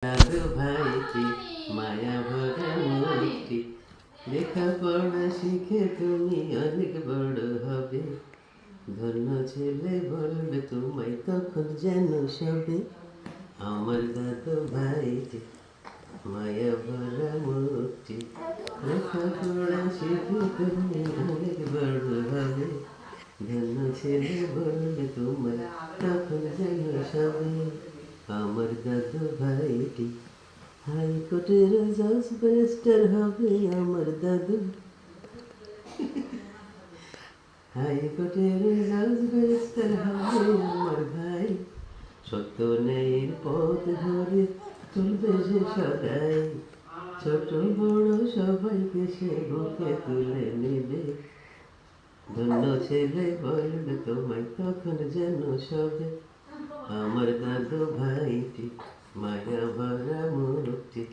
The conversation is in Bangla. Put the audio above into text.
দাদু ভাইটি মায়া ভরা মূর্তি, লেখাপড়া শিখে তুমি অনেক বড় হবে। ধন্য ছেলে বলবে তোমায় তখন যেন সবে। আমার দাদু ভাইটি মায়া ভরা মূর্তি, লেখাপড়া শিখে তুমি অনেক বড় হবে। ধন্য ছেলে বলবে তোমায় তখন যেন সবে। আমার দাদু ভাইটি হাইকোর্টের জজ ব্যারিস্টার হবে। আমার দাদু হাইকোর্টের জজ ব্যারিস্টার হবে আমার ভাই। সত্য ন্যায়ের পথ ধরে চলবে সে সদাই। ছোট বড় সবাইকে সে বুকে তুলে নেবে। ধন্য ছেলে বলবে তোমায় তখন যেন সবে। আমার দাদু ভাইটি মায়া ভরা মূর্তি।